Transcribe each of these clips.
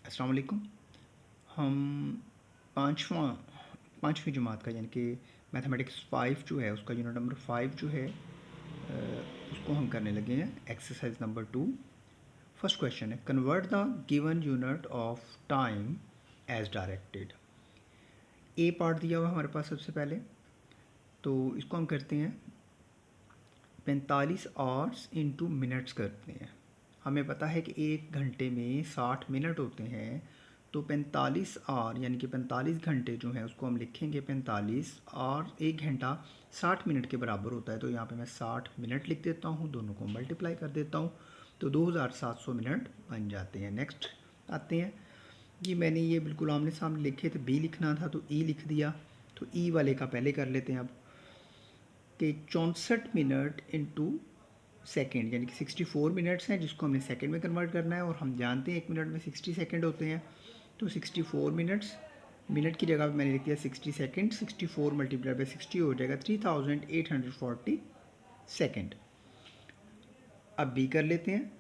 अस्सलाम वालेकुम। हम पाँचवीं जमात का यानी कि मैथमेटिक्स 5 जो है उसका यूनिट नंबर 5 जो है उसको हम करने लगे हैं। Exercise number 2। फर्स्ट क्वेश्चन है, convert the given unit of time as directed. A part दिया हुआ हमारे पास सबसे पहले, तो इसको हम करते हैं 45 आवर्स इंटू मिनट्स करते हैं। हमें पता है कि 1 घंटे में 60 मिनट होते हैं, तो 45 आवर यानी कि 45 घंटे जो हैं उसको हम लिखेंगे 45 और 1 घंटा 60 मिनट के बराबर होता है। तो यहाँ पे मैं 60 मिनट लिख देता हूँ, दोनों को मल्टीप्लाई कर देता हूँ तो 2700 मिनट बन जाते हैं। नेक्स्ट आते हैं जी, मैंने ये बिल्कुल आमने सामने लिखे थे, बी लिखना था तो ई लिख दिया। तो ई वाले का पहले कर लेते हैं अब कि 64 मिनट इंटू सेकेंड यानी कि 64 मिनट्स हैं जिसको हमने सेकेंड में कन्वर्ट करना है, और हम जानते हैं 1 मिनट में 60 सेकेंड होते हैं। तो 64 मिनट्स, मिनट की जगह पे मैंने लिख दिया 60 सेकेंड। 64 मल्टीप्लाई बाई 60 हो जाएगा 3840 सेकेंड। अब बी कर लेते हैं,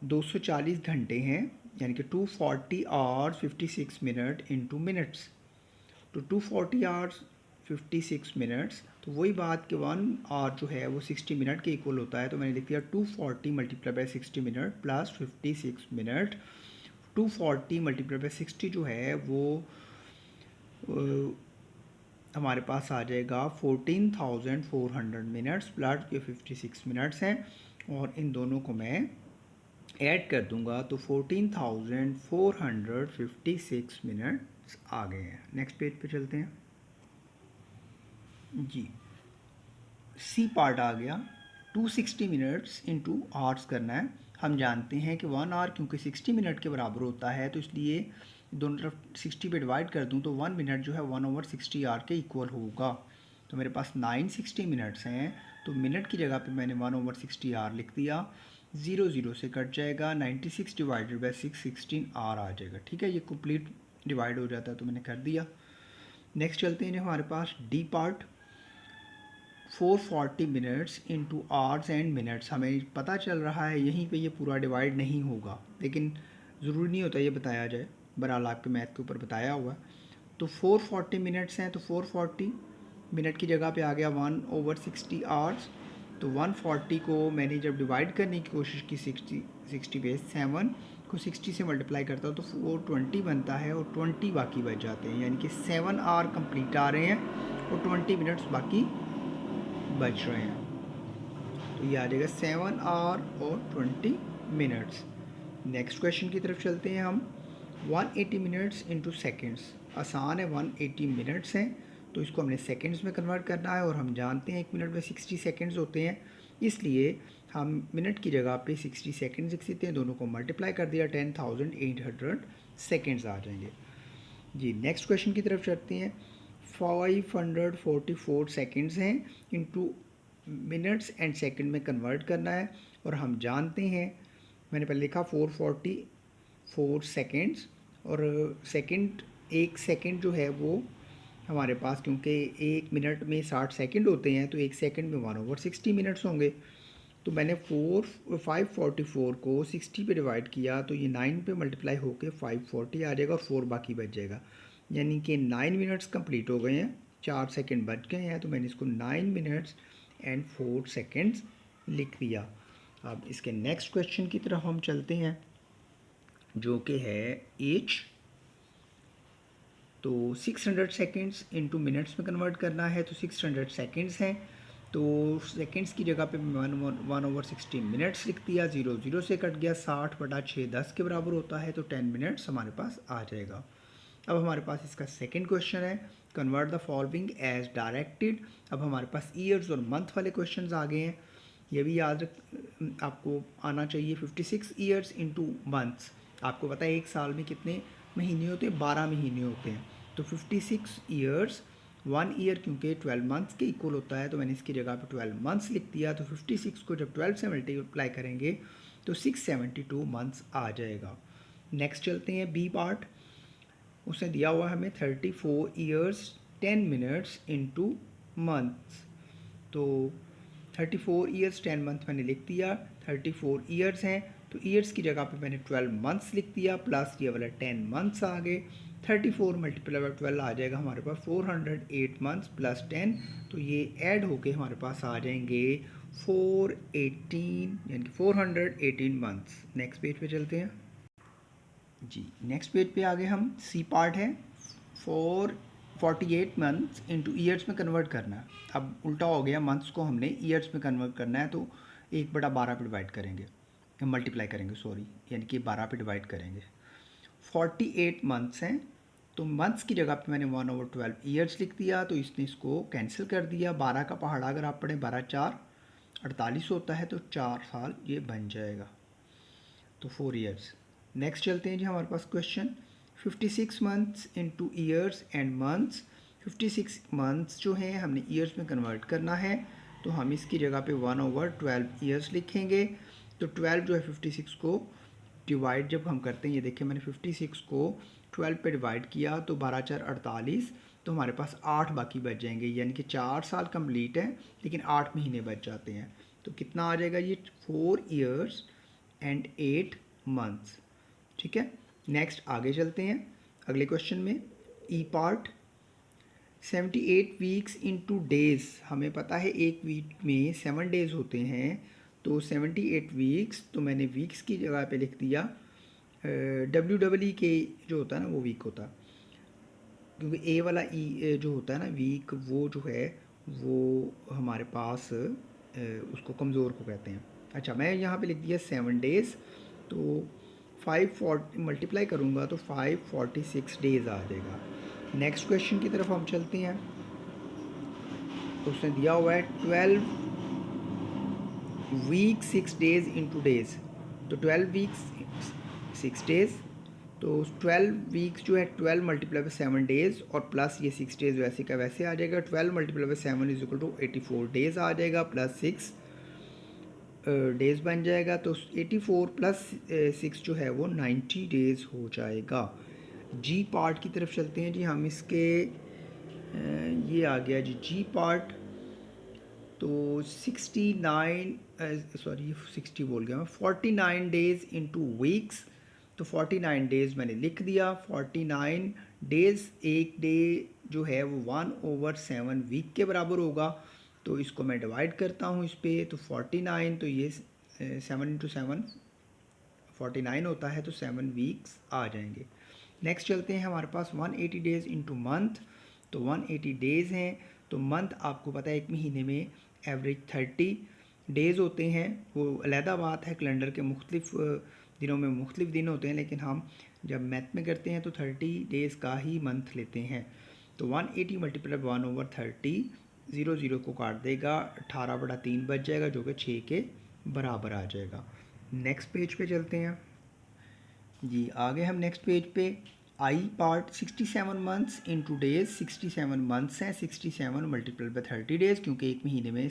240 घंटे हैं यानी कि 240 आवर्स 56 मिनट इंटू मिनट्स। तो 240 आवर्स 56 मिनट्स, तो वही बात कि 1 आवर जो है वो 60 मिनट के इक्वल होता है। तो मैंने लिख दिया 240 multiply by 60 minute plus 56 minute. 240 multiply by 60 जो है वो हमारे पास आ जाएगा 14,400 मिनट्स प्लस ये 56 मिनट्स हैं, और इन दोनों को मैं ऐड कर दूंगा तो 14,456 मिनट्स आ गए हैं। नेक्स्ट पेज पे चलते हैं जी। सी पार्ट आ गया, 260 मिनट्स इंटू आवर्स करना है। हम जानते हैं कि 1 आवर क्योंकि 60 मिनट के बराबर होता है, तो इसलिए दोनों तरफ 60 पे डिवाइड कर दूं तो 1 मिनट जो है 1/60 आवर के इक्वल होगा। तो मेरे पास 960 मिनट्स हैं, तो मिनट की जगह पे मैंने 1/60 आवर लिख दिया। 0 से कट जाएगा, 96 डिवाइडेड बाई 6 16 आवर आ जाएगा। ठीक है, ये कंप्लीट डिवाइड हो जाता है तो मैंने कर दिया। नेक्स्ट चलते हैं हमारे पास D part, 440 minutes into hours and minutes. हमें पता चल रहा है यहीं पे ये पूरा डिवाइड नहीं होगा, लेकिन ज़रूरी नहीं होता ये बताया जाए, बहरहाल आपके मैथ के ऊपर बताया हुआ है। तो 440 मिनट्स हैं, तो 440 मिनट की जगह पे आ गया 1/60 आवर्स। तो 140 को मैंने जब डिवाइड करने की कोशिश की 60 पे 7 को 60 से मल्टीप्लाई करता हूँ तो 420 बनता है, और 20 बाकी बच जाते हैं, यानी कि 7 आवर कंप्लीट आ रहे हैं और 20 मिनट्स बाकी बच रहे हैं। तो ये आ जाएगा 7 आवर और 20 मिनट्स। नेक्स्ट क्वेश्चन की तरफ चलते हैं हम। 180 मिनट्स इंटू सेकेंड्स, आसान है, 180 मिनट्स हैं तो इसको हमने सेकेंड्स में कन्वर्ट करना है, और हम जानते हैं 1 मिनट में 60 सेकेंड्स होते हैं, इसलिए हम मिनट की जगह पे 60 सेकेंड्स लिख सकते हैं। दोनों को मल्टीप्लाई कर दिया 10,800 सेकेंड्स आ जाएंगे जी। नेक्स्ट क्वेश्चन की तरफ चलते हैं। 544 सेकेंड्स हैं इंटू मिनट्स एंड सेकंड में कन्वर्ट करना है, और हम जानते हैं मैंने पहले लिखा 444 सेकेंड्स, और सेकंड 1 सेकंड जो है वो हमारे पास, क्योंकि 1 मिनट में 60 सेकंड होते हैं तो 1 सेकंड में 1/60 मिनट्स होंगे। तो मैंने 544 को 60 पे डिवाइड किया तो ये 9 पे मल्टीप्लाई होके 540 आ जाएगा और 4 बाकी बच जाएगा, यानी कि 9 मिनट्स कंप्लीट हो गए हैं, 4 सेकंड बच गए हैं। तो मैंने इसको 9 मिनट्स एंड 4 सेकंड्स लिख दिया। अब इसके नेक्स्ट क्वेश्चन की तरफ हम चलते हैं जो कि है एज। तो 600 सेकेंड्स इंटू मिनट्स में कन्वर्ट करना है, तो 600 सेकेंड्स हैं, तो सेकेंड्स की जगह पे 1/60 मिनट्स लिख दिया। 0 से कट गया, 60/6 10 के बराबर होता है, तो 10 मिनट्स हमारे पास आ जाएगा। अब हमारे पास इसका सेकंड क्वेश्चन है, convert the following as directed. अब हमारे पास ईयर्स और मंथ वाले क्वेश्चंस आ गए हैं, ये भी याद रख आपको आना चाहिए। 56 ईयर्स इंटू मंथ्स, आपको पता है एक साल में कितने महीने होते हैं, 12 महीने होते हैं। तो 56 ईयर्स, 1 ईयर क्योंकि 12 मंथ्स के इक्वल होता है, तो मैंने इसकी जगह पे 12 मंथ्स लिख दिया। तो 56 को जब 12 से मल्टीप्लाई करेंगे तो 672 मंथ्स आ जाएगा। नेक्स्ट चलते हैं बी पार्ट, उसने दिया हुआ है हमें 34 ईयर्स 10 मिनट्स इंटू मंथ्स। तो 34 ईयर्स 10 मंथ मैंने लिख दिया। 34 ईयर्स हैं तो ईयर्स की जगह पे मैंने 12 मंथ्स लिख दिया, प्लस ये वाला 10 मंथ्स आ गए। 34 मल्टीप्लाई बाई 12 आ जाएगा हमारे पास 408 मंथ्स प्लस 10, तो ये ऐड होके हमारे पास आ जाएंगे 418, यानी कि 418 मंथ्स। नेक्स्ट पेज पे चलते हैं जी। नेक्स्ट पेज पे आगे हम सी पार्ट है 48 मंथ्स इंटू ईयर्स में कन्वर्ट करना है। अब उल्टा हो गया, मंथ्स को हमने ईयर्स में कन्वर्ट करना है, तो 1/12 पे डिवाइड करेंगे, मल्टीप्लाई करेंगे सॉरी, यानी कि 12 पे डिवाइड करेंगे। 48 मंथ्स हैं, तो मंथ्स की जगह पे मैंने 1/12 ईयर्स लिख दिया, तो इसने इसको कैंसिल कर दिया। 12 का पहाड़ा अगर आप पढ़ें 12 4 48 होता है, तो 4 साल ये बन जाएगा, तो 4 ईयर्स। नेक्स्ट चलते हैं जी, हमारे पास question 56 months into years and months. 56 months जो हैं हमने ईयर्स में कन्वर्ट करना है, तो हम इसकी जगह पे 1/12 ईयर्स लिखेंगे। तो 12 जो है 56 को डिवाइड जब हम करते हैं, ये देखिए मैंने 56 को 12 पे डिवाइड किया, तो 12 4 48, तो हमारे पास 8 बाकी बच जाएंगे, यानी कि 4 साल कंप्लीट है लेकिन 8 महीने बच जाते हैं। तो कितना आ जाएगा ये 4 ईयर्स एंड 8 मंथ्स। ठीक है, नेक्स्ट आगे चलते हैं अगले क्वेश्चन में। ई पार्ट 78 वीक्स इंटू डेज, हमें पता है एक वीक में 7 डेज होते हैं, तो 78 वीक्स, तो मैंने वीक्स की जगह पे लिख दिया WEE के जो होता है ना वो वीक होता है, क्योंकि ए वाला ई जो होता है ना वीक, वो जो है वो हमारे पास उसको कमज़ोर को कहते हैं। अच्छा, मैं यहाँ पे लिख दिया 7 डेज़, तो 540 मल्टीप्लाई करूँगा तो 546 डेज़ आ जाएगा। नेक्स्ट क्वेश्चन की तरफ हम चलते हैं, तो उसने दिया हुआ है 12 वीक 6 डेज़ इंटू डेज़, तो 12 वीक्स 6 डेज़, तो 12 वीक्स जो है 12 मल्टीप्लाई बाई 7 डेज़ और प्लस ये 6 डेज़ वैसे का वैसे आ जाएगा। 12 multiply by 7 is equal to 84 days आ जाएगा, प्लस 6 डेज़ बन जाएगा, तो 84 प्लस 6 जो है वो 90 डेज़ हो जाएगा। जी पार्ट की तरफ चलते हैं जी हम, इसके ये आ गया जी जी पार्ट, तो 60 बोल गया मैं, 49 डेज़ इंटू वीक्स, तो 49 डेज़ मैंने लिख दिया। 49 डेज़, एक डे जो है वो 1/7 वीक के बराबर होगा, तो इसको मैं डिवाइड करता हूँ इस पर, तो 49, तो ये 7 इंटू 7 49 होता है, तो 7 वीक्स आ जाएंगे। नेक्स्ट चलते हैं हमारे पास 180 डेज़ इंटू मंथ, तो 180 डेज़ हैं, तो मंथ आपको पता है एक महीने में एवरेज 30 डेज़ होते हैं। वो अलहदा बात है, कैलेंडर के मुख्तलिफ दिनों में मुख्तलिफ दिन होते हैं, लेकिन हम जब मैथ में करते हैं तो 30 डेज़ का ही मंथ लेते हैं। तो 180 मल्टीप्लाई 1/30, 0 को काट देगा, 18/3 बच जाएगा, जो कि 6 के बराबर आ जाएगा। नेक्स्ट पेज पे चलते हैं जी। आगे हम नेक्स्ट पेज पे आई part 67 months into days. 67 months हैं, 67 मल्टीप्लाई बाई 30 डेज़, क्योंकि एक महीने में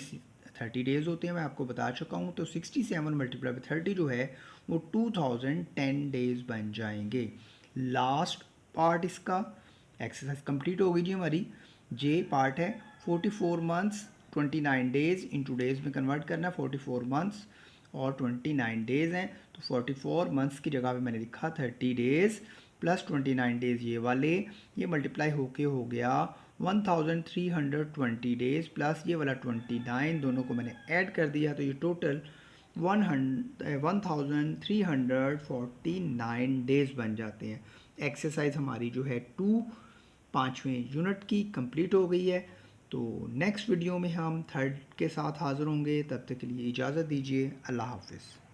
30 डेज़ होते हैं, मैं आपको बता चुका हूँ। तो 67 मल्टीप्लाई बाई 30 जो है वो 2010 डेज़ बन जाएंगे। लास्ट पार्ट इसका एक्सरसाइज कंप्लीट हो गई जी हमारी। जे पार्ट है 44 मंथ्स 29 डेज़ इंटू डेज़ में कन्वर्ट करना। 44 मंथ्स और 29 डेज़ हैं, तो 44 मंथ्स की जगह पे मैंने लिखा 30 डेज़ प्लस 29 डेज़ ये वाले, ये मल्टीप्लाई होके हो गया 1320 डेज़ प्लस ये वाला 29, दोनों को मैंने ऐड कर दिया, तो ये टोटल 1349 डेज़ बन जाते हैं। एक्सरसाइज हमारी जो है 5वें यूनिट की कंप्लीट हो गई है। तो नेक्स्ट वीडियो में हम 3rd के साथ हाज़िर होंगे, तब तक के लिए इजाज़त दीजिए। अल्लाह हाफ़िज़।